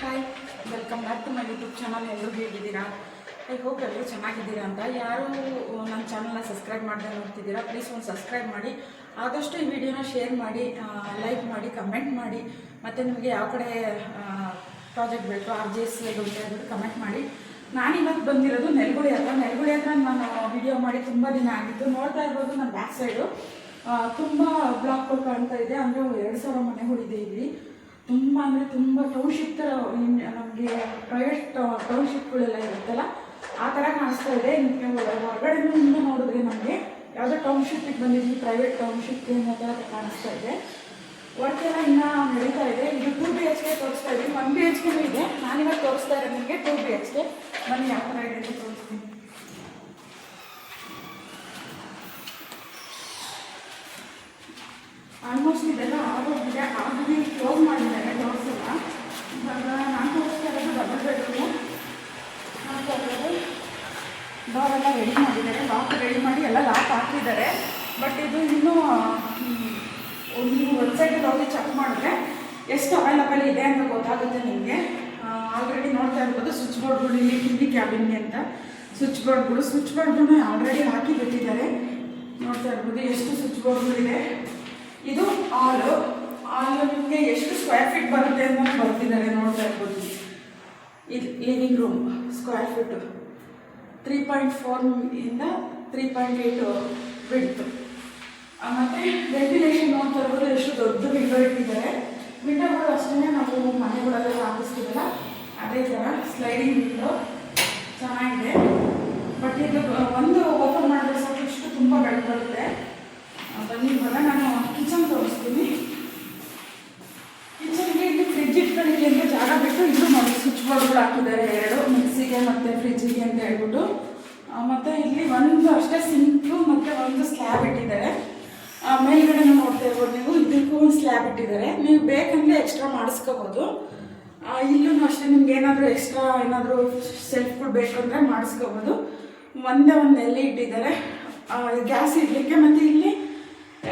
Hi, welcome back to my YouTube channel. ಎಲ್ಲರೂ ಹೇಗಿದ್ದೀರಾ? I hope ಎಲ್ಲರೂ ಚೆನ್ನಾಗಿದ್ದೀರಾ ಅಂತ. ಯಾರು ನನ್ನ ಚಾನಲ್ನ ಸಬ್ಸ್ಕ್ರೈಬ್ ಮಾಡದೆ ನೋಡ್ತಿದ್ದೀರಾ, ಪ್ಲೀಸ್ ಒಂದು ಸಬ್ಸ್ಕ್ರೈಬ್ ಮಾಡಿ. ಆದಷ್ಟು ಈ ವಿಡಿಯೋನ ಶೇರ್ ಮಾಡಿ, ಲೈಕ್ ಮಾಡಿ, ಕಮೆಂಟ್ ಮಾಡಿ. ಮತ್ತು ನಿಮಗೆ ಯಾವ ಕಡೆ ಪ್ರಾಜೆಕ್ಟ್ ಬೇಕು, RJS ಹೇಳ್ಬಿಟ್ಟು ಕಮೆಂಟ್ ಮಾಡಿ. ನಾನಿವತ್ತು ಬಂದಿರೋದು ನೆಲಗುಳಿ ಹತ್ರ ನಾನು ವಿಡಿಯೋ ಮಾಡಿ ತುಂಬ ದಿನ ಆಗಿತ್ತು. ನೋಡ್ತಾ ಇರ್ಬೋದು ನನ್ನ ಬ್ಯಾಕ್ ಸೈಡು ತುಂಬ ಬ್ಲಾಕ್ಗಳು ಕಾಣ್ತಾ ಇದೆ. ಅಂದರೆ 2,000 ಮನೆಗಳಿದೆ ಇಲ್ಲಿ. ತುಂಬ ಅಂದರೆ ತುಂಬ ಟೌನ್ಶಿಪ್ ಥರ, ನಮಗೆ ಪ್ರೈವೇಟ್ ಟೌನ್ಶಿಪ್ಗಳೆಲ್ಲ ಇರುತ್ತಲ್ಲ ಆ ಥರ ಕಾಣಿಸ್ತಾ ಇದೆ. ಹೊರಗಡೆಯಿಂದ ನೋಡಿದ್ರೆ ನಮಗೆ ಯಾವುದೋ ಟೌನ್ಶಿಪ್ಪಿಗೆ ಬಂದಿದ್ವಿ, ಪ್ರೈವೇಟ್ ಟೌನ್ಶಿಪ್ಗೆ ಅನ್ನೋ ಥರ ಕಾಣಿಸ್ತಾ ಇದೆ. ವರ್ಕ್ ಎಲ್ಲ ಇನ್ನೂ ನಡೀತಾ ಇದೆ. ಇದು 2 BHK ತೋರಿಸ್ತಾ ಇದ್ದೀನಿ. 1 BHK ಇದೆ. ನಾನಿವಾಗ ತೋರಿಸ್ತಾ ಇರೋದು ನಿಮಗೆ 2 BHK. ಬನ್ನಿ ಯಾವ ಥರ ಇದೆ ಅಂತ ತೋರಿಸ್ತೀನಿ. ಆಲ್ಮೋಸ್ಟ್ ಇದೆಲ್ಲ ಆಗೋಗಿದೆ. ಆಗಿ ಕ್ಲೋಸ್ ಮಾಡಿದ್ದಾರೆ ಡೋರ್ಸ್ ಎಲ್ಲ. ಇವಾಗ ನಾನು ತೋರಿಸ್ತಾ ಇರೋದು ಡಬಲ್ ಬೆಡ್ರೂಮು. ನೋಡ್ತಾ ಇರೋದು ಡೋರೆಲ್ಲ ರೆಡಿ ಮಾಡಿದ್ದಾರೆ, ಲಾಕ್ ರೆಡಿ ಮಾಡಿ ಎಲ್ಲ ಲಾಕ್ ಹಾಕಿದ್ದಾರೆ. ಬಟ್ ಇದು ಇನ್ನೂ ನೀವು ವೆಬ್ಸೈಟಲ್ಲಿ ಹೋಗಿ ಚೆಕ್ ಮಾಡಿದ್ರೆ ಎಷ್ಟು ಅವೈಲಬಲ್ ಇದೆ ಅಂತ ಗೊತ್ತಾಗುತ್ತೆ ನಿಮಗೆ. ಆಲ್ರೆಡಿ ನೋಡ್ತಾ ಇರ್ಬೋದು ಸ್ವಿಚ್ ಬೋರ್ಡ್ಗಳು ಇಲ್ಲಿ ಟಿವಿ ಕ್ಯಾಬಿನ್ಗೆ ಅಂತ ಸ್ವಿಚ್ ಬೋರ್ಡ್ಗಳು ಆಲ್ರೆಡಿ ಹಾಕಿ ಬಿಟ್ಟಿದ್ದಾರೆ. ನೋಡ್ತಾ ಇರ್ಬೋದು ಎಷ್ಟು ಸ್ವಿಚ್ ಬೋರ್ಡ್ಗಳಿದೆ. ಇದು ಹಾಲು ನಿಮಗೆ ಎಷ್ಟು ಸ್ಕ್ವೇರ್ ಫೀಟ್ ಬರುತ್ತೆ ಅಂತ ಬರ್ತಿದ್ದಾರೆ. ನೋಡ್ತಾ ಇರ್ಬೋದು ಇದು ಲಿವಿಂಗ್ ರೂಮ್ ಸ್ಕ್ವೇರ್ ಫೀಟು 3.4 ಇಂದ 3.8 ಬಿಡ್ತು. ಮತ್ತು ವೆಂಟಿಲೇಷನ್ ನೋಡ್ತಾ ಇರ್ಬೋದು ಎಷ್ಟು ದೊಡ್ಡ ವಿಂಡೋ ಇಟ್ಟಿದ್ದಾರೆ. ವಿಂಡೋಗಳು ಅಷ್ಟೇ ನಾವು ಮನೆಗಳೆಲ್ಲ ಹಾಕಿಸ್ತೀವಲ್ಲ ಅದೇ ಥರ ಸ್ಲೈಡಿಂಗ್ ವಿಂಡೋ ಚೆನ್ನಾಗಿದೆ. ಬಟ್ ಇದು ಒಂದು ಓಪನ್ ಮಾಡಿದ್ರೆ ಸಾಕು ಇಷ್ಟು ತುಂಬ ಬೆಳಕು ಬರುತ್ತೆ. ಬನ್ನಿ ಇವಾಗ ನಾನು ಕಿಚನ್ ತೋರಿಸ್ತೀನಿ. ಕಿಚನ್ಗೆ ಇಲ್ಲಿ ಫ್ರಿಜ್ ಇಟ್ಕೊಳ್ಳಿಕ್ಕೆ ಅಂತ ಜಾಗ ಬಿಟ್ಟು ಇದು ನೋಡಿ ಸ್ವಿಚ್ ಬೋರ್ಡ್ಗಳು ಹಾಕಿದ್ದಾರೆ 2, ಮಿಕ್ಸಿಗೆ ಮತ್ತು ಫ್ರಿಜ್ಜಿಗೆ ಅಂತ ಹೇಳ್ಬಿಟ್ಟು. ಮತ್ತು ಇಲ್ಲಿ ಒಂದು ಅಷ್ಟೇ ಸಿಂಕು ಮತ್ತು ಒಂದು ಸ್ಲ್ಯಾಬ್ ಇಟ್ಟಿದ್ದಾರೆ. ಮೇಲ್ಗಡೆ ನೋಡ್ತಾ ಇರ್ಬೋದು ನೀವು, ಇದಕ್ಕೂ ಒಂದು ಸ್ಲ್ಯಾಬ್ ಇಟ್ಟಿದ್ದಾರೆ. ನೀವು ಬೇಕಂದರೆ ಎಕ್ಸ್ಟ್ರಾ ಮಾಡಿಸ್ಕೋಬೋದು. ಇಲ್ಲೂ ಅಷ್ಟೇ ನಿಮ್ಗೆ ಏನಾದರೂ ಎಕ್ಸ್ಟ್ರಾ ಏನಾದರೂ ಸೆಲ್ಫ್ಗಳು ಬೇಕಂದರೆ ಮಾಡಿಸ್ಕೋಬೋದು. ಒಂದೇ ಒಂದು ಎಲ್ಲಿ ಇಟ್ಟಿದ್ದಾರೆ ಗ್ಯಾಸ್ ಇಡಲಿಕ್ಕೆ. ಮತ್ತು ಇಲ್ಲಿ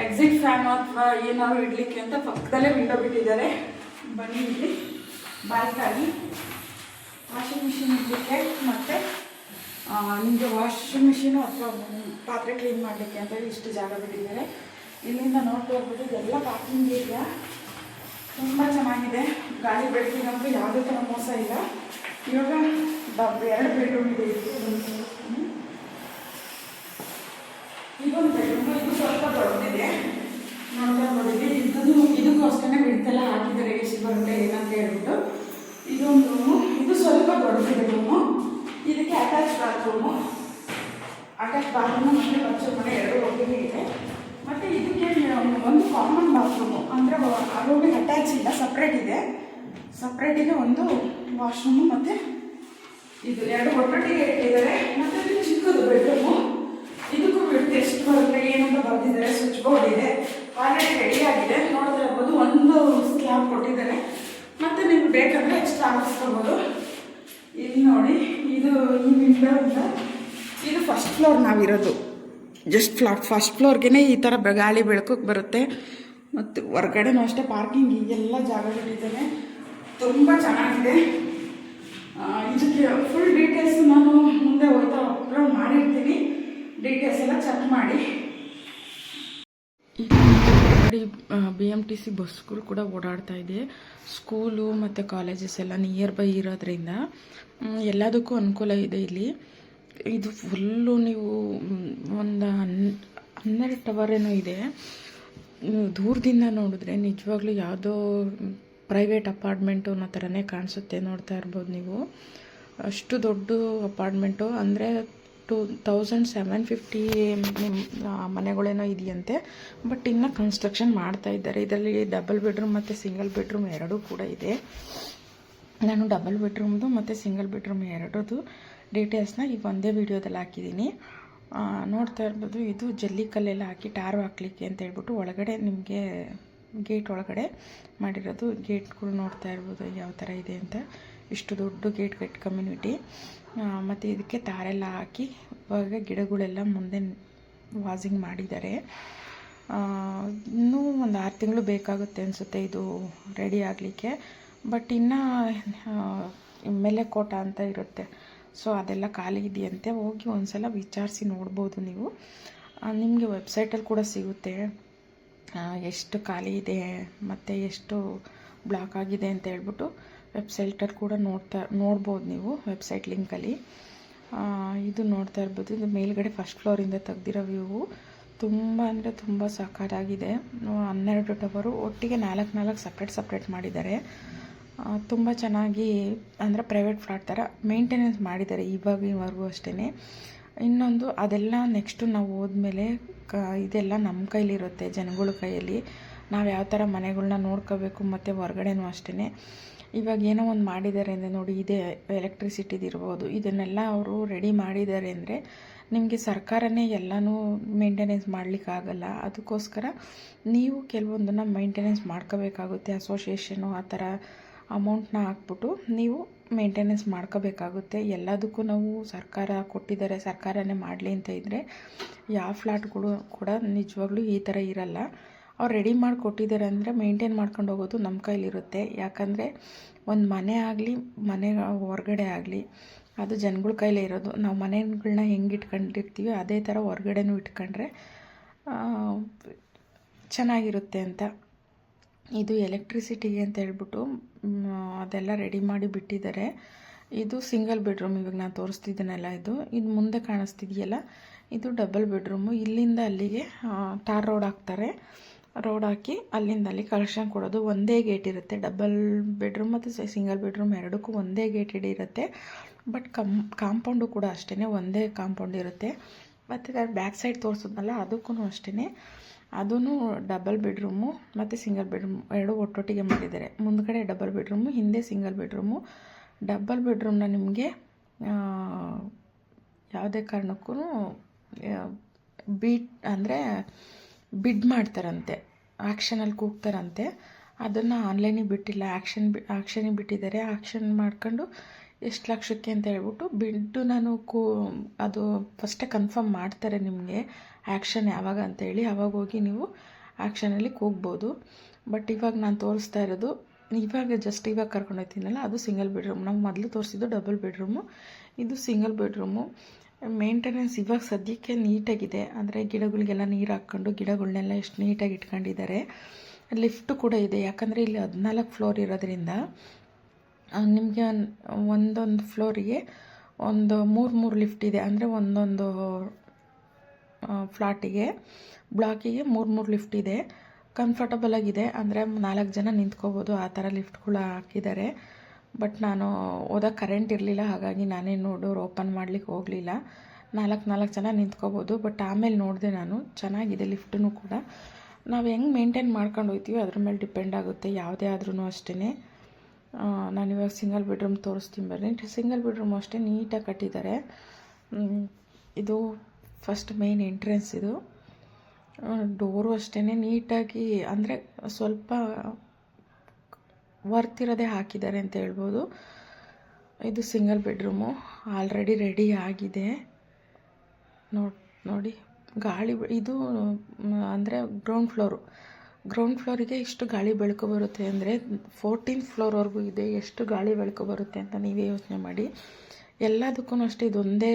ಎಕ್ಸಿಟ್ ಫ್ಯಾನು ಅಥವಾ ಏನಾದ್ರು ಇಡಲಿಕ್ಕೆ ಅಂತ ಪಕ್ಕದಲ್ಲೇ ವಿಂಡೋ ಬಿಟ್ಟಿದ್ದಾರೆ. ಬನ್ನಿ ಇಲ್ಲಿ ಬಾಲ್ಕನಿ, ವಾಷಿಂಗ್ ಮಿಷಿನ್ ಇಡಲಿಕ್ಕೆ ಮತ್ತು ನಿಮಗೆ ವಾಷಿಂಗ್ ಮಿಷಿನು ಅಥವಾ ಪಾತ್ರೆ ಕ್ಲೀನ್ ಮಾಡಲಿಕ್ಕೆ ಅಂತೇಳಿ ಇಷ್ಟು ಜಾಗ ಬಿಟ್ಟಿದ್ದಾರೆ. ಇಲ್ಲಿಂದ ನೋಡ್ತಾ ಹೋಗ್ಬೋದು ಇದೆಲ್ಲ ಪಾರ್ಕಿಂಗ್ ಏರಿಯಾ ತುಂಬ ಚೆನ್ನಾಗಿದೆ. ಗಾಳಿ ಬೆಳಕಿನಂತೂ ಯಾವುದೇ ಥರ ಮೋಸ ಇಲ್ಲ. ಇವಾಗ 2 ಬೆಡ್ರೂಮ್ ಇದೆ. ಇದೊಂದು ಬೆಡ್ರೂಮು, ಇದು ಸ್ವಲ್ಪ ದೊಡ್ಡದಿದೆ. ನೋಡ್ತಾ ನೋಡಿದ್ವಿ ಇದಕ್ಕೂ ಅಷ್ಟೇ ಬಿಡ್ತೆಲ್ಲ ಹಾಕಿದ್ದಾರೆ ಎಷ್ಟು ಬರುತ್ತೆ ಏನಂತ ಹೇಳ್ಬಿಟ್ಟು. ಇದೊಂದು ರೂಮು, ಇದು ಸ್ವಲ್ಪ ದೊಡ್ಡದಿದೆ ರೂಮು. ಇದಕ್ಕೆ ಅಟ್ಯಾಚ್ ಬಾತ್ರೂಮು ಮತ್ತು ಬಚ್ಚ ಮನೆ 2 ಒಟ್ಟಿಗೆ ಇದೆ. ಮತ್ತು ಇದಕ್ಕೆ ಒಂದು ಕಾಮನ್ ಬಾತ್ರೂಮು, ಅಂದರೆ ಆ ರೂಮಿಗೆ ಅಟ್ಯಾಚ್ ಇಲ್ಲ, ಸಪ್ರೇಟ್ ಇದೆ. ಸಪ್ರೇಟಿಗೆ ಒಂದು ವಾಶ್ರೂಮು ಮತ್ತು ಇದು 2 ಒಟ್ಟೊಟ್ಟಿಗೆ ಇಟ್ಟಿದ್ದಾರೆ. ಮತ್ತು ಇದು ಚಿಕ್ಕದು ಬೆಡ್ರೂಮು. ಇದಕ್ಕೂ ಬಿಟ್ಟು ಎಷ್ಟು ಬರುತ್ತೆ ಏನಂತ ಬರ್ತಿದ್ದಾರೆ. ಸ್ವಿಚ್ ಬೋರ್ಡ್ ಇದೆ, ಆಲ್ರೆಡಿ ರೆಡಿ ಆಗಿದೆ. ನೋಡ್ತಾ ಇರ್ಬೋದು ಒಂದು ಸ್ಲ್ಯಾಬ್ ಕೊಟ್ಟಿದ್ದಾರೆ. ಮತ್ತು ನಿಮ್ಗೆ ಬೇಕಂದರೆ ಎಕ್ಸ್ಟ್ರಾ ಹಾಕಿಸ್ಕೋಬೋದು. ಇಲ್ಲಿ ನೋಡಿ ಇದು ಈ ವಿಂಡೋ ಅಂತ, ಇದು ಫಸ್ಟ್ ಫ್ಲೋರ್ ನಾವಿರೋದು. ಜಸ್ಟ್ ಫಸ್ಟ್ ಫ್ಲೋರ್ಗೆ ಈ ಥರ ಗಾಳಿ ಬೆಳಕಕ್ಕೆ ಬರುತ್ತೆ. ಮತ್ತು ಹೊರ್ಗಡೆನೂ ಅಷ್ಟೇ ಪಾರ್ಕಿಂಗ್ ಎಲ್ಲ ಜಾಗಗಳಿದ್ದಾವೆ. ತುಂಬ ಚೆನ್ನಾಗಿದೆ. ಇದಕ್ಕೆ ಫುಲ್ ಡೀಟೇಲ್ಸ್ ನಾನು ಮುಂದೆ ಹೋಗ್ತಾ ಅಪ್ಲೋಡ್ ಮಾಡಿರ್ತೀನಿ. ಡೀಟೇಲ್ಸ್ ಎಲ್ಲ ಚೆಕ್ ಮಾಡಿ. BMTC ಬಸ್ಗಳು ಕೂಡ ಓಡಾಡ್ತಾ ಇದೆ. ಸ್ಕೂಲು ಮತ್ತು ಕಾಲೇಜಸ್ ಎಲ್ಲ ನಿಯರ್ ಬೈ ಇರೋದ್ರಿಂದ ಎಲ್ಲದಕ್ಕೂ ಅನುಕೂಲ ಇದೆ ಇಲ್ಲಿ. ಇದು ಫುಲ್ಲು ನೀವು ಒಂದು 12 ಟವರ್ ಏನೋ ಇದೆ. ದೂರದಿಂದ ನೋಡಿದ್ರೆ ನಿಜವಾಗ್ಲೂ ಯಾವುದೋ ಪ್ರೈವೇಟ್ ಅಪಾರ್ಟ್ಮೆಂಟು ಅನ್ನೋ ಥರನೇ ಕಾಣಿಸುತ್ತೆ. ನೋಡ್ತಾ ಇರ್ಬೋದು ನೀವು, ಅಷ್ಟು ದೊಡ್ಡ ಅಪಾರ್ಟ್ಮೆಂಟು. ಅಂದರೆ 2750 ಮನೆಗಳೇನೋ ಇದೆಯಂತೆ. ಬಟ್ ಇನ್ನು ಕನ್ಸ್ಟ್ರಕ್ಷನ್ ಮಾಡ್ತಾ ಇದ್ದಾರೆ. ಇದರಲ್ಲಿ ಡಬಲ್ ಬೆಡ್ರೂಮ್ ಮತ್ತು ಸಿಂಗಲ್ ಬೆಡ್ರೂಮ್ 2 ಕೂಡ ಇದೆ. ನಾನು ಡಬಲ್ ಬೆಡ್ರೂಮ್ದು ಮತ್ತು ಸಿಂಗಲ್ ಬೆಡ್ರೂಮ್ 2 ಡೀಟೇಲ್ಸ್ನ ಈ ಒಂದೇ ವಿಡಿಯೋದಲ್ಲಿ ಹಾಕಿದ್ದೀನಿ. ನೋಡ್ತಾ ಇರ್ಬೋದು ಇದು ಜಲ್ಲಿಕಲ್ಲೆಲ್ಲ ಹಾಕಿ ಟಾರು ಹಾಕ್ಲಿಕ್ಕೆ ಅಂತ ಹೇಳ್ಬಿಟ್ಟು ಒಳಗಡೆ ನಿಮಗೆ ಗೇಟ್ ಒಳಗಡೆ ಮಾಡಿರೋದು. ಗೇಟ್ಗಳು ನೋಡ್ತಾ ಇರ್ಬೋದು ಯಾವ ಥರ ಇದೆ ಅಂತ. ಇಷ್ಟು ದೊಡ್ಡ ಗೇಟ್ ಕಮ್ಯುನಿಟಿ. ಮತ್ತು ಇದಕ್ಕೆ ತಾರೆಲ್ಲ ಹಾಕಿ ಇವಾಗ ಗಿಡಗಳೆಲ್ಲ ಮುಂದೆ ವಾಸಿಂಗ್ ಮಾಡಿದ್ದಾರೆ. ಇನ್ನೂ ಒಂದು 6 ತಿಂಗಳು ಬೇಕಾಗುತ್ತೆ ಅನಿಸುತ್ತೆ ಇದು ರೆಡಿ ಆಗಲಿಕ್ಕೆ. ಬಟ್ ಇನ್ನು ಮೆಲೆಕೋಟ ಅಂತ ಇರುತ್ತೆ, ಸೊ ಅದೆಲ್ಲ ಖಾಲಿ ಇದೆಯಂತೆ. ಹೋಗಿ ಒಂದು ಸಲ ವಿಚಾರಿಸಿ ನೋಡ್ಬೋದು ನೀವು. ನಿಮಗೆ ವೆಬ್ಸೈಟಲ್ಲಿ ಕೂಡ ಸಿಗುತ್ತೆ ಎಷ್ಟು ಖಾಲಿ ಇದೆ ಮತ್ತು ಎಷ್ಟು ಬ್ಲಾಕ್ ಆಗಿದೆ ಅಂತ ಹೇಳ್ಬಿಟ್ಟು ವೆಬ್ಸೈಟಲ್ಲಿ ಕೂಡ ನೋಡ್ಬೋದು ನೀವು ವೆಬ್ಸೈಟ್ ಲಿಂಕಲ್ಲಿ. ಇದು ನೋಡ್ತಾ ಇರ್ಬೋದು, ಇದು ಮೇಲ್ಗಡೆ ಫಸ್ಟ್ ಫ್ಲೋರಿಂದ ತೆಗ್ದಿರೋ ವ್ಯೂ. ತುಂಬ ಅಂದರೆ ತುಂಬ ಸಖತ್ತಾಗಿದೆ. 12 ಟವರು ಒಟ್ಟಿಗೆ 4 ಸಪ್ರೇಟ್ ಮಾಡಿದ್ದಾರೆ. ತುಂಬ ಚೆನ್ನಾಗಿ ಅಂದರೆ ಪ್ರೈವೇಟ್ ಫ್ಲಾಟ್ ಥರ ಮೇಂಟೆನೆನ್ಸ್ ಮಾಡಿದ್ದಾರೆ ಇವಾಗಿನವರೆಗೂ ಅಷ್ಟೇ. ಇನ್ನೊಂದು ಅದೆಲ್ಲ ನೆಕ್ಸ್ಟು ನಾವು ಹೋದ್ಮೇಲೆ ಇದೆಲ್ಲ ನಮ್ಮ ಕೈಲಿರುತ್ತೆ, ಜನಗಳ ಕೈಯಲ್ಲಿ. ನಾವು ಯಾವ ಥರ ಮನೆಗಳ್ನ ನೋಡ್ಕೋಬೇಕು ಮತ್ತು ಹೊರ್ಗಡೆನೂ ಅಷ್ಟೇ. ಇವಾಗ ಏನೋ ಒಂದು ಮಾಡಿದ್ದಾರೆ ಅಂದರೆ ನೋಡಿ, ಇದೇ ಎಲೆಕ್ಟ್ರಿಸಿಟಿದಿರ್ಬೋದು, ಇದನ್ನೆಲ್ಲ ಅವರು ರೆಡಿ ಮಾಡಿದ್ದಾರೆ ಅಂದರೆ ನಿಮಗೆ ಸರ್ಕಾರನೇ ಎಲ್ಲನೂ ಮೇಂಟೆನೆನ್ಸ್ ಮಾಡಲಿಕ್ಕಾಗಲ್ಲ. ಅದಕ್ಕೋಸ್ಕರ ನೀವು ಕೆಲವೊಂದನ್ನು ಮೇಂಟೆನೆನ್ಸ್ ಮಾಡ್ಕೋಬೇಕಾಗುತ್ತೆ. ಅಸೋಸಿಯೇಷನು ಆ ಥರ ಅಮೌಂಟ್ನ ಹಾಕ್ಬಿಟ್ಟು ನೀವು ಮೇಂಟೆನೆನ್ಸ್ ಮಾಡ್ಕೋಬೇಕಾಗುತ್ತೆ. ಎಲ್ಲದಕ್ಕೂ ನಾವು ಸರ್ಕಾರ ಕೊಟ್ಟಿದ್ದಾರೆ, ಸರ್ಕಾರನೇ ಮಾಡಲಿ ಅಂತ ಇದ್ದರೆ ಯಾವ ಫ್ಲಾಟ್ಗಳು ಕೂಡ ನಿಜವಾಗ್ಲೂ ಈ ಥರ ಇರಲ್ಲ. ಅವ್ರು ರೆಡಿ ಮಾಡಿ ಕೊಟ್ಟಿದ್ದಾರೆ ಅಂದರೆ ಮೇಂಟೈನ್ ಮಾಡ್ಕೊಂಡು ಹೋಗೋದು ನಮ್ಮ ಕೈಲಿರುತ್ತೆ. ಯಾಕಂದರೆ ಒಂದು ಮನೆ ಆಗಲಿ, ಮನೆ ಹೊರಗಡೆ ಆಗಲಿ, ಅದು ಜನಗಳ ಕೈಲೇ ಇರೋದು. ನಾವು ಮನೆಗಳನ್ನ ಹೆಂಗೆ ಇಟ್ಕೊಂಡಿರ್ತೀವಿ ಅದೇ ಥರ ಹೊರ್ಗಡೆನೂ ಇಟ್ಕೊಂಡ್ರೆ ಚೆನ್ನಾಗಿರುತ್ತೆ ಅಂತ. ಇದು ಎಲೆಕ್ಟ್ರಿಸಿಟಿಗೆ ಅಂತ ಹೇಳ್ಬಿಟ್ಟು ಅದೆಲ್ಲ ರೆಡಿ ಮಾಡಿ ಬಿಟ್ಟಿದ್ದಾರೆ. ಇದು ಸಿಂಗಲ್ ಬೆಡ್ರೂಮ್. ಇವಾಗ ನಾನು ತೋರಿಸ್ತಿದ್ದೀನಲ್ಲ, ಇದು ಮುಂದೆ ಕಾಣಿಸ್ತಿದೆಯಲ್ಲ, ಇದು ಡಬಲ್ ಬೆಡ್ರೂಮು. ಇಲ್ಲಿಂದ ಅಲ್ಲಿಗೆ ಟಾರ್ ರೋಡ್ ಹಾಕ್ತಾರೆ. ರೋಡ್ ಹಾಕಿ ಅಲ್ಲಿಂದ ಅಲ್ಲಿ ಕಲೆಕ್ಷನ್ ಕೊಡೋದು. ಒಂದೇ ಗೇಟ್ ಇರುತ್ತೆ. ಡಬಲ್ ಬೆಡ್ರೂಮ್ ಮತ್ತು ಸಿಂಗಲ್ ಬೆಡ್ರೂಮ್ ಎರಡಕ್ಕೂ ಒಂದೇ ಗೇಟೆಡ್ ಇರುತ್ತೆ. ಬಟ್ ಕಾಂಪೌಂಡು ಕೂಡ ಅಷ್ಟೇ, ಒಂದೇ ಕಾಂಪೌಂಡ್ ಇರುತ್ತೆ. ಮತ್ತು ಬ್ಯಾಕ್ ಸೈಡ್ ತೋರಿಸಿದ್ನಲ್ಲ ಅದಕ್ಕೂ ಅಷ್ಟೇ, ಅದೂ ಡಬಲ್ ಬೆಡ್ರೂಮು ಮತ್ತು ಸಿಂಗಲ್ ಬೆಡ್ರೂಮ್ ಎರಡು ಒಟ್ಟೊಟ್ಟಿಗೆ ಮಾಡಿದ್ದಾರೆ. ಮುಂದ್ಗಡೆ ಡಬಲ್ ಬೆಡ್ರೂಮು, ಹಿಂದೆ ಸಿಂಗಲ್ ಬೆಡ್ರೂಮು. ಡಬಲ್ ಬೆಡ್ರೂಮ್ನ ನಿಮಗೆ ಯಾವುದೇ ಕಾರಣಕ್ಕೂ ಬಿಡ್ ಮಾಡ್ತಾರಂತೆ, ಆ್ಯಕ್ಷನಲ್ಲಿ ಕೂಗ್ತಾರಂತೆ. ಅದನ್ನು ಆನ್ಲೈನಿಗೆ ಬಿಟ್ಟಿಲ್ಲ, ಆ್ಯಕ್ಷನಿಗೆ ಬಿಟ್ಟಿದ್ದಾರೆ. ಆ್ಯಕ್ಷನ್ ಮಾಡ್ಕೊಂಡು ಎಷ್ಟು ಲಕ್ಷಕ್ಕೆ ಅಂತ ಹೇಳ್ಬಿಟ್ಟು ಬಿಡ್ಡು ಅದು ಫಸ್ಟೇ ಕನ್ಫರ್ಮ್ ಮಾಡ್ತಾರೆ ನಿಮಗೆ ಆ್ಯಕ್ಷನ್ ಯಾವಾಗ ಅಂತೇಳಿ. ಆವಾಗ ಹೋಗಿ ನೀವು ಆ್ಯಕ್ಷನಲ್ಲಿ ಕೂಗ್ಬೋದು. ಬಟ್ ಇವಾಗ ನಾನು ತೋರಿಸ್ತಾ ಇರೋದು, ಇವಾಗ ಕರ್ಕೊಂಡು ಹೋಗ್ತೀನಲ್ಲ, ಅದು ಸಿಂಗಲ್ ಬೆಡ್ರೂಮ್. ನಾವು ಮೊದಲು ತೋರಿಸಿದ್ದು ಡಬಲ್ ಬೆಡ್ರೂಮು, ಇದು ಸಿಂಗಲ್ ಬೆಡ್ರೂಮು. ಮೇಂಟೆನೆನ್ಸ್ ಇವಾಗ ಸದ್ಯಕ್ಕೆ ನೀಟಾಗಿದೆ. ಅಂದರೆ ಗಿಡಗಳಿಗೆಲ್ಲ ನೀರು ಹಾಕ್ಕೊಂಡು ಗಿಡಗಳನ್ನೆಲ್ಲ ಎಷ್ಟು ನೀಟಾಗಿ ಇಟ್ಕೊಂಡಿದ್ದಾರೆ. ಲಿಫ್ಟು ಕೂಡ ಇದೆ. ಯಾಕಂದರೆ ಇಲ್ಲಿ 14 ಫ್ಲೋರ್ ಇರೋದ್ರಿಂದ ನಿಮಗೆ ಒಂದೊಂದು ಫ್ಲೋರಿಗೆ ಒಂದು 3 ಲಿಫ್ಟ್ ಇದೆ. ಅಂದರೆ ಒಂದೊಂದು ಫ್ಲಾಟಿಗೆ, ಬ್ಲಾಕಿಗೆ 3 ಲಿಫ್ಟ್ ಇದೆ. ಕಂಫರ್ಟಬಲ್ ಆಗಿದೆ. ಅಂದರೆ 4 ಜನ ನಿಂತ್ಕೋಬೋದು, ಆ ಥರ ಲಿಫ್ಟ್ಗಳು ಹಾಕಿದ್ದಾರೆ. ಬಟ್ ನಾನು ಹೋದಾಗ ಕರೆಂಟ್ ಇರಲಿಲ್ಲ, ಹಾಗಾಗಿ ನಾನೇನು ಡೋರ್ ಓಪನ್ ಮಾಡಲಿಕ್ಕೆ ಹೋಗಲಿಲ್ಲ. 4 ಜನ ನಿಂತ್ಕೋಬೋದು. ಬಟ್ ಆಮೇಲೆ ನೋಡಿದೆ ನಾನು, ಚೆನ್ನಾಗಿದೆ ಲಿಫ್ಟೂ ಕೂಡ. ನಾವು ಹೆಂಗೆ ಮೇಂಟೈನ್ ಮಾಡ್ಕೊಂಡು ಹೋಗ್ತೀವಿ ಅದ್ರ ಮೇಲೆ ಡಿಪೆಂಡ್ ಆಗುತ್ತೆ, ಯಾವುದೇ ಆದ್ರೂ ಅಷ್ಟೇ. ನಾನಿವಾಗ ಸಿಂಗಲ್ ಬೆಡ್ರೂಮ್ ತೋರಿಸ್ತೀನಿ ಬರ್ರಿ. ಸಿಂಗಲ್ ಬೆಡ್ರೂಮ್ ಅಷ್ಟೇ ನೀಟಾಗಿ ಕಟ್ಟಿದ್ದಾರೆ. ಇದು ಫಸ್ಟ್ ಮೇನ್ ಎಂಟ್ರೆನ್ಸ್. ಇದು ಡೋರು ಅಷ್ಟೇ ನೀಟಾಗಿ, ಅಂದರೆ ಸ್ವಲ್ಪ ವರ್ತಿರೋದೇ ಹಾಕಿದ್ದಾರೆ ಅಂತ ಹೇಳ್ಬೋದು. ಇದು ಸಿಂಗಲ್ ಬೆಡ್ರೂಮು ಆಲ್ರೆಡಿ ರೆಡಿ ಆಗಿದೆ. ನೋಡಿ ಗಾಳಿ, ಇದು ಅಂದರೆ ಗ್ರೌಂಡ್ ಫ್ಲೋರಿಗೆ ಇಷ್ಟು ಗಾಳಿ ಬೆಳಕು ಬರುತ್ತೆ ಅಂದರೆ 14th ಫ್ಲೋರ್ವರೆಗೂ ಇದೆ. ಎಷ್ಟು ಗಾಳಿ ಬೆಳಕು ಬರುತ್ತೆ ಅಂತ ನೀವೇ ಯೋಚನೆ ಮಾಡಿ. ಎಲ್ಲದಕ್ಕೂ ಅಷ್ಟೇ, ಇದೊಂದೇ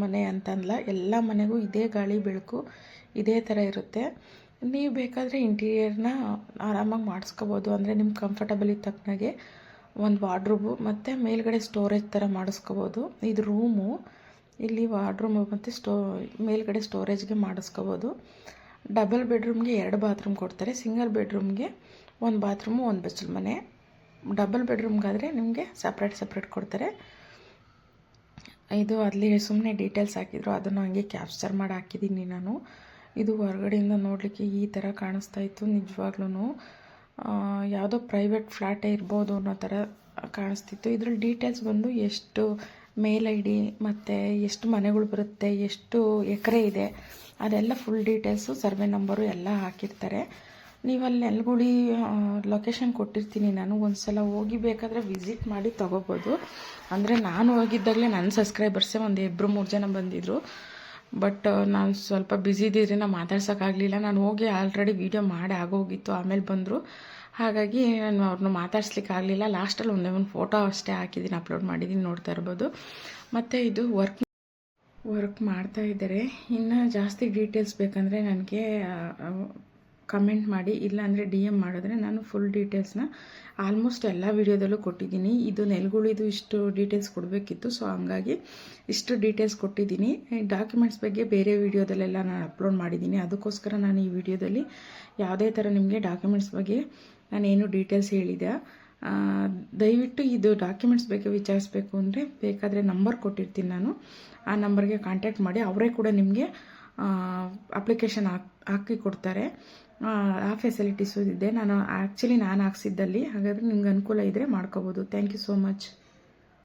ಮನೆ ಅಂತಲ್ಲ, ಎಲ್ಲ ಮನೆಗೂ ಇದೇ ಗಾಳಿ ಬೆಳಕು ಇದೇ ಥರ ಇರುತ್ತೆ. ನೀವು ಬೇಕಾದರೆ ಇಂಟೀರಿಯರ್ನ ಆರಾಮಾಗಿ ಮಾಡಿಸ್ಕೋಬೋದು. ಅಂದರೆ ನಿಮ್ಗೆ ಕಂಫರ್ಟಬಲಿಗೆ ತಕ್ಕನಾಗೆ ಒಂದು ವಾರ್ಡ್ರೋಬು ಮತ್ತು ಮೇಲ್ಗಡೆ ಸ್ಟೋರೇಜ್ ಥರ ಮಾಡಿಸ್ಕೋಬೋದು. ಇದು ರೂಮು, ಇಲ್ಲಿ ವಾರ್ಡ್ರೂಮು ಮತ್ತು ಮೇಲ್ಗಡೆ ಸ್ಟೋರೇಜ್ಗೆ ಮಾಡಿಸ್ಕೋಬೋದು. ಡಬಲ್ ಬೆಡ್ರೂಮ್ಗೆ 2 ಬಾತ್ರೂಮ್ ಕೊಡ್ತಾರೆ. ಸಿಂಗಲ್ ಬೆಡ್ರೂಮ್ಗೆ 1 ಬಾತ್ರೂಮು 1 ಬಚ್ಚಲು ಮನೆ. ಡಬಲ್ ಬೆಡ್ರೂಮ್ಗಾದರೆ ನಿಮಗೆ ಸಪ್ರೇಟ್ ಕೊಡ್ತಾರೆ. ಇದು ಅಲ್ಲಿ ಸುಮ್ಮನೆ ಡೀಟೇಲ್ಸ್ ಹಾಕಿದ್ರು, ಅದನ್ನು ಹಂಗೆ ಕ್ಯಾಪ್ಚರ್ ಮಾಡಿ ಹಾಕಿದ್ದೀನಿ ನಾನು. ಇದು ಹೊರಗಡೆಯಿಂದ ನೋಡಲಿಕ್ಕೆ ಈ ಥರ ಕಾಣಿಸ್ತಾ ಇತ್ತು. ನಿಜವಾಗ್ಲೂ ಯಾವುದೋ ಪ್ರೈವೇಟ್ ಫ್ಲ್ಯಾಟೇ ಇರ್ಬೋದು ಅನ್ನೋ ಥರ ಕಾಣಿಸ್ತಿತ್ತು. ಇದ್ರಲ್ಲಿ ಡೀಟೇಲ್ಸ್ ಬಂದು ಎಷ್ಟು ಮೇಲ್ ಐ ಡಿ ಮತ್ತು ಎಷ್ಟು ಮನೆಗಳು ಬರುತ್ತೆ, ಎಷ್ಟು ಎಕರೆ ಇದೆ, ಅದೆಲ್ಲ ಫುಲ್ ಡೀಟೇಲ್ಸು, ಸರ್ವೆ ನಂಬರು ಎಲ್ಲ ಹಾಕಿರ್ತಾರೆ. ನೀವು ಅಲ್ಲಿ ನೆಲಗುಳಿ ಲೊಕೇಶನ್ ಕೊಟ್ಟಿರ್ತೀನಿ ನಾನು. ಒಂದು ಸಲ ಹೋಗಿ ಬೇಕಾದರೆ ವಿಸಿಟ್ ಮಾಡಿ ತೊಗೋಬೋದು. ಅಂದರೆ ನಾನು ಹೋಗಿದ್ದಾಗಲೇ ನನ್ನ ಸಬ್ಸ್ಕ್ರೈಬರ್ಸೇ ಒಂದು 2-3 ಜನ ಬಂದಿದ್ದರು. ಬಟ್ ನಾನು ಸ್ವಲ್ಪ ಬ್ಯುಸಿ ಇದ್ದಿದ್ದರಿಂದ ಮಾತಾಡ್ಸೋಕ್ಕಾಗಲಿಲ್ಲ. ನಾನು ಹೋಗಿ ಆಲ್ರೆಡಿ ವೀಡಿಯೋ ಮಾಡಿ ಆಗೋಗಿತ್ತು. ಆಮೇಲೆ ಬಂದರು, ಹಾಗಾಗಿ ನಾನು ಅವ್ರನ್ನ ಮಾತಾಡ್ಸ್ಲಿಕ್ಕೆ ಆಗಲಿಲ್ಲ. ಲಾಸ್ಟಲ್ಲಿ ಒಂದೇ ಒಂದು ಫೋಟೋ ಅಷ್ಟೇ ಹಾಕಿದ್ದೀನಿ, ಅಪ್ಲೋಡ್ ಮಾಡಿದ್ದೀನಿ, ನೋಡ್ತಾ ಇರ್ಬೋದು. ಮತ್ತು ಇದು ವರ್ಕ್ ಮಾಡ್ತಾ ಇದ್ದಾರೆ. ಇನ್ನು ಜಾಸ್ತಿ ಡೀಟೇಲ್ಸ್ ಬೇಕಂದರೆ ನನಗೆ ಕಮೆಂಟ್ ಮಾಡಿ, ಇಲ್ಲಾಂದರೆ DM ಮಾಡಿದ್ರೆ ನಾನು ಫುಲ್ ಡೀಟೇಲ್ಸ್ನ ಆಲ್ಮೋಸ್ಟ್ ಎಲ್ಲ ವೀಡಿಯೋದಲ್ಲೂ ಕೊಟ್ಟಿದ್ದೀನಿ. ಇದು ನೆಲಗುಳಿದು ಇಷ್ಟು ಡೀಟೇಲ್ಸ್ ಕೊಡಬೇಕಿತ್ತು, ಸೊ ಹಂಗಾಗಿ ಇಷ್ಟು ಡೀಟೇಲ್ಸ್ ಕೊಟ್ಟಿದ್ದೀನಿ. ಡಾಕ್ಯುಮೆಂಟ್ಸ್ ಬಗ್ಗೆ ಬೇರೆ ವೀಡಿಯೋದಲ್ಲೆಲ್ಲ ನಾನು ಅಪ್ಲೋಡ್ ಮಾಡಿದ್ದೀನಿ, ಅದಕ್ಕೋಸ್ಕರ ನಾನು ಈ ವಿಡಿಯೋದಲ್ಲಿ ಯಾವುದೇ ಥರ ನಿಮಗೆ ಡಾಕ್ಯುಮೆಂಟ್ಸ್ ಬಗ್ಗೆ ನಾನೇನು ಡೀಟೇಲ್ಸ್ ಹೇಳಿದೆ. ದಯವಿಟ್ಟು ಇದು ಡಾಕ್ಯುಮೆಂಟ್ಸ್ ಬಗ್ಗೆ ವಿಚಾರಿಸ್ಬೇಕು ಅಂದರೆ ಬೇಕಾದರೆ ನಂಬರ್ ಕೊಟ್ಟಿರ್ತೀನಿ ನಾನು, ಆ ನಂಬರ್ಗೆ ಕಾಂಟ್ಯಾಕ್ಟ್ ಮಾಡಿ. ಅವರೇ ಕೂಡ ನಿಮಗೆ ಅಪ್ಲಿಕೇಶನ್ ಹಾಕಿ ಕೊಡ್ತಾರೆ. ಆ ಫೆಸಿಲಿಟೀಸು ಇದೆ. ನಾನು ಹಾಕ್ಸಿದ್ದಲ್ಲಿ, ಹಾಗಾದರೆ ನಿಮ್ಗೆ ಅನುಕೂಲ ಇದ್ದರೆ ಮಾಡ್ಕೋಬೋದು. Thank you so much.